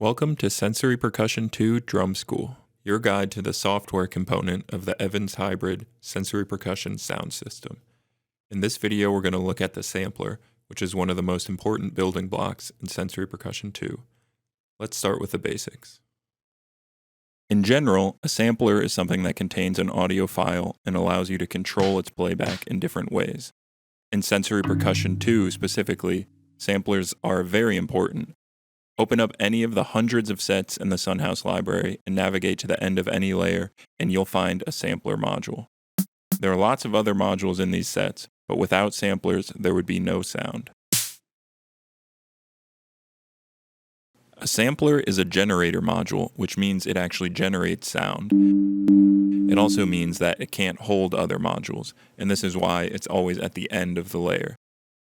Welcome to Sensory Percussion 2 Drum School, your guide to the software component of the Evans Hybrid Sensory Percussion sound system. In this video, we're going to look at the sampler, which is one of the most important building blocks in Sensory Percussion 2. Let's start with the basics. In general, a sampler is something that contains an audio file and allows you to control its playback in different ways. In Sensory Percussion 2 specifically, samplers are very important. Open up any of the hundreds of sets in the Sunhouse library and navigate to the end of any layer, and you'll find a sampler module. There are lots of other modules in these sets, but without samplers, there would be no sound. A sampler is a generator module, which means it actually generates sound. It also means that it can't hold other modules, and this is why it's always at the end of the layer.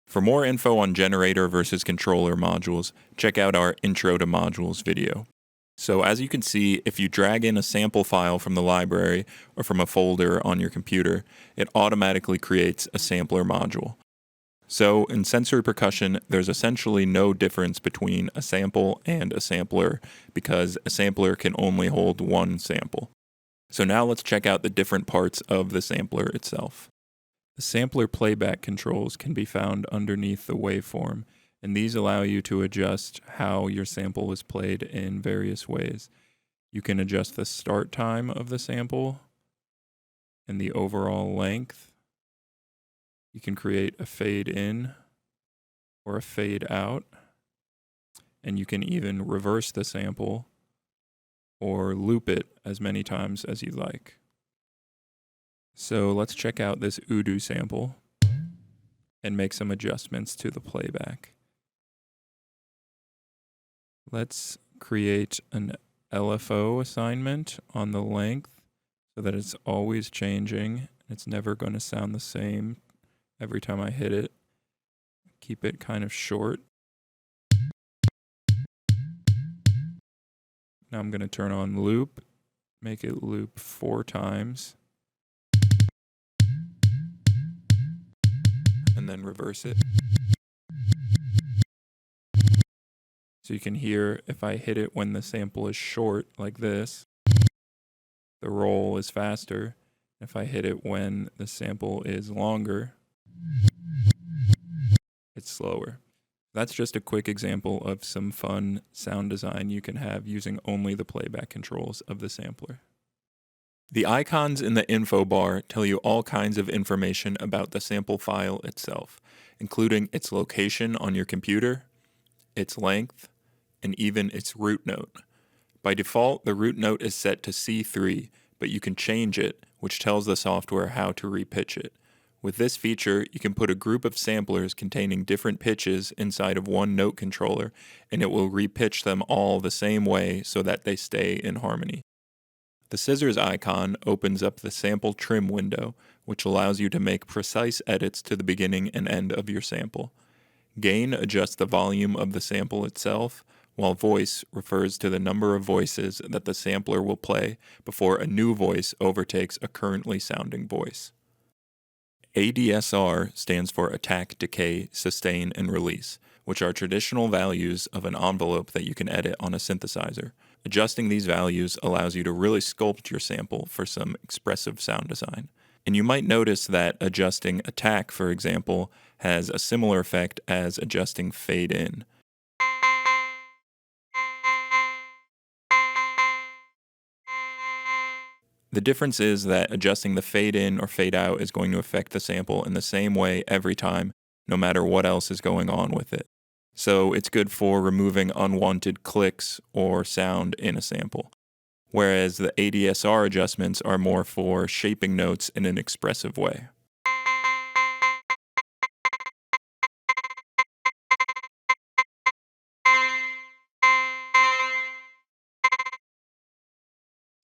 For more info on generator versus controller modules, check out our Intro to Modules video. So as you can see, if you drag in a sample file from the library or from a folder on your computer, it automatically creates a sampler module. So in sensory percussion, there's essentially no difference between a sample and a sampler because a sampler can only hold one sample. So now let's check out the different parts of the sampler itself. The sampler playback controls can be found underneath the waveform, and these allow you to adjust how your sample is played in various ways. You can adjust the start time of the sample and the overall length. You can create a fade in or a fade out, and you can even reverse the sample or loop it as many times as you like. So let's check out this Udo sample and make some adjustments to the playback. Let's create an LFO assignment on the length so that it's always changing. It's never going to sound the same every time I hit it. Keep it kind of short. Now I'm going to turn on loop, make it loop 4 times. And then reverse it. So you can hear if I hit it when the sample is short, like this, the roll is faster. If I hit it when the sample is longer, it's slower. That's just a quick example of some fun sound design you can have using only the playback controls of the sampler. The icons in the info bar tell you all kinds of information about the sample file itself, including its location on your computer, its length, and even its root note. By default, the root note is set to C3, but you can change it, which tells the software how to repitch it. With this feature, you can put a group of samplers containing different pitches inside of one note controller, and it will repitch them all the same way so that they stay in harmony. The scissors icon opens up the sample trim window, which allows you to make precise edits to the beginning and end of your sample. Gain adjusts the volume of the sample itself, while voice refers to the number of voices that the sampler will play before a new voice overtakes a currently sounding voice. ADSR stands for Attack, Decay, Sustain, and Release, which are traditional values of an envelope that you can edit on a synthesizer. Adjusting these values allows you to really sculpt your sample for some expressive sound design. And you might notice that adjusting attack, for example, has a similar effect as adjusting fade in. The difference is that adjusting the fade in or fade out is going to affect the sample in the same way every time, no matter what else is going on with it. So it's good for removing unwanted clicks or sound in a sample, whereas the ADSR adjustments are more for shaping notes in an expressive way.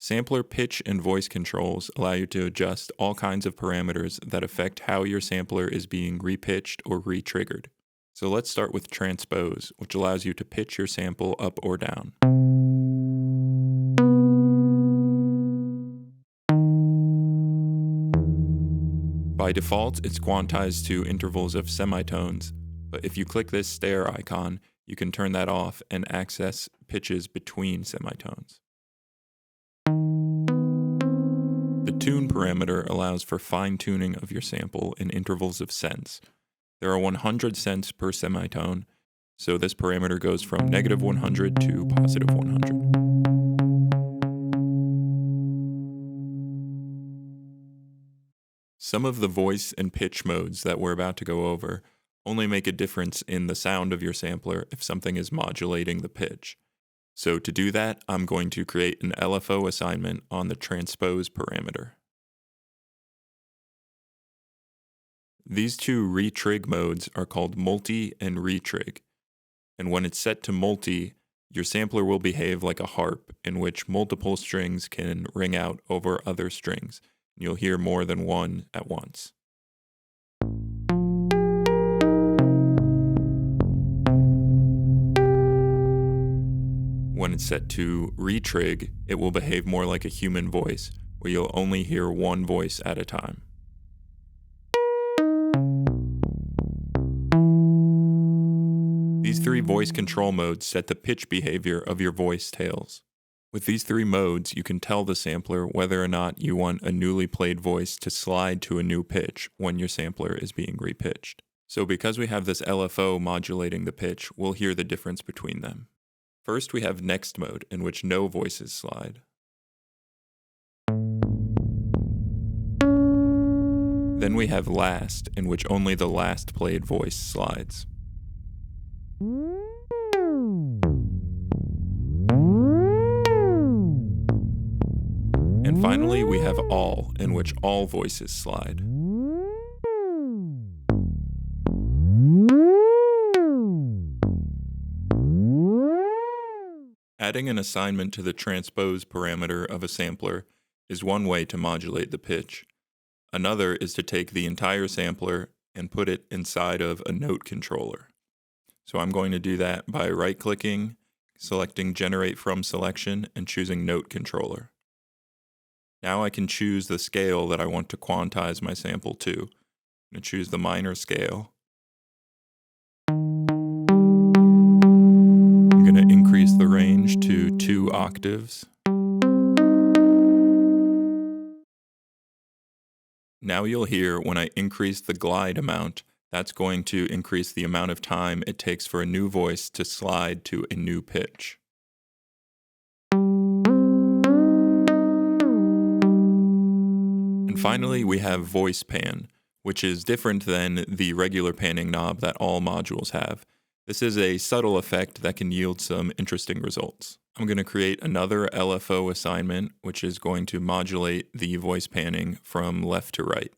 Sampler pitch and voice controls allow you to adjust all kinds of parameters that affect how your sampler is being repitched or re-triggered. So let's start with transpose, which allows you to pitch your sample up or down. By default, it's quantized to intervals of semitones, but if you click this stair icon, you can turn that off and access pitches between semitones. The tune parameter allows for fine-tuning of your sample in intervals of cents. There are 100 cents per semitone, so this parameter goes from -100 to +100. Some of the voice and pitch modes that we're about to go over only make a difference in the sound of your sampler if something is modulating the pitch. So to do that, I'm going to create an LFO assignment on the transpose parameter. These two retrig modes are called multi and retrig. And when it's set to multi, your sampler will behave like a harp in which multiple strings can ring out over other strings. You'll hear more than one at once. When it's set to retrig, it will behave more like a human voice, where you'll only hear one voice at a time. These three voice control modes set the pitch behavior of your voice tails. With these three modes, you can tell the sampler whether or not you want a newly played voice to slide to a new pitch when your sampler is being repitched. So because we have this LFO modulating the pitch, we'll hear the difference between them. First, we have next mode, in which no voices slide. Then we have last, in which only the last played voice slides. And finally, we have all, in which all voices slide. Adding an assignment to the transpose parameter of a sampler is one way to modulate the pitch. Another is to take the entire sampler and put it inside of a note controller. So I'm going to do that by right-clicking, selecting Generate From Selection, and choosing Note Controller. Now I can choose the scale that I want to quantize my sample to. I'm going to choose the minor scale. I'm going to increase the range to 2 octaves. Now you'll hear when I increase the glide amount, that's going to increase the amount of time it takes for a new voice to slide to a new pitch. And finally, we have voice pan, which is different than the regular panning knob that all modules have. This is a subtle effect that can yield some interesting results. I'm going to create another LFO assignment, which is going to modulate the voice panning from left to right.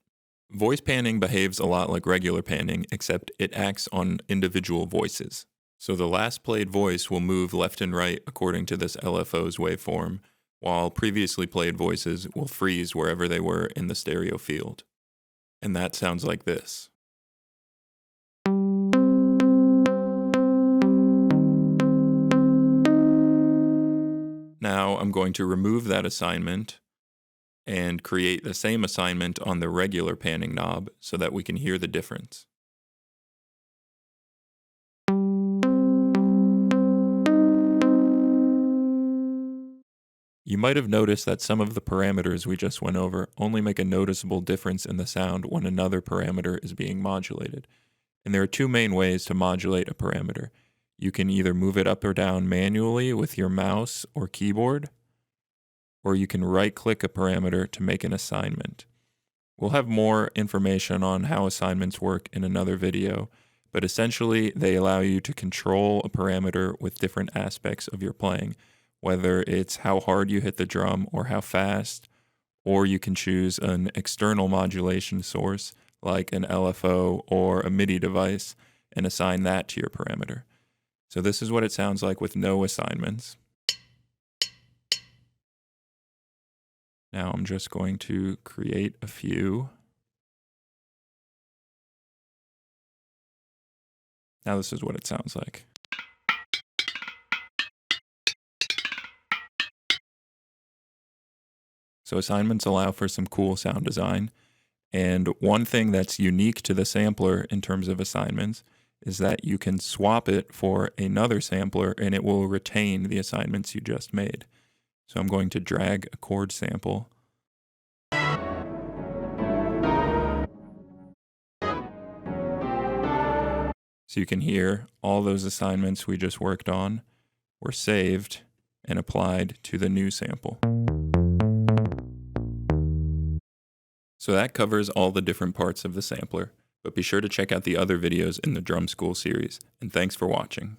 Voice panning behaves a lot like regular panning, except it acts on individual voices. So the last played voice will move left and right according to this LFO's waveform, while previously played voices will freeze wherever they were in the stereo field. And that sounds like this. Now I'm going to remove that assignment and create the same assignment on the regular panning knob so that we can hear the difference. You might have noticed that some of the parameters we just went over only make a noticeable difference in the sound when another parameter is being modulated. And there are two main ways to modulate a parameter. You can either move it up or down manually with your mouse or keyboard, or you can right-click a parameter to make an assignment. We'll have more information on how assignments work in another video, but essentially they allow you to control a parameter with different aspects of your playing, whether it's how hard you hit the drum or how fast, or you can choose an external modulation source like an LFO or a MIDI device and assign that to your parameter. So this is what it sounds like with no assignments. Now I'm just going to create a few. Now this is what it sounds like. So assignments allow for some cool sound design. And one thing that's unique to the sampler in terms of assignments is that you can swap it for another sampler and it will retain the assignments you just made. So I'm going to drag a chord sample. So you can hear all those assignments we just worked on were saved and applied to the new sample. So that covers all the different parts of the sampler, but be sure to check out the other videos in the Drum School series, and thanks for watching.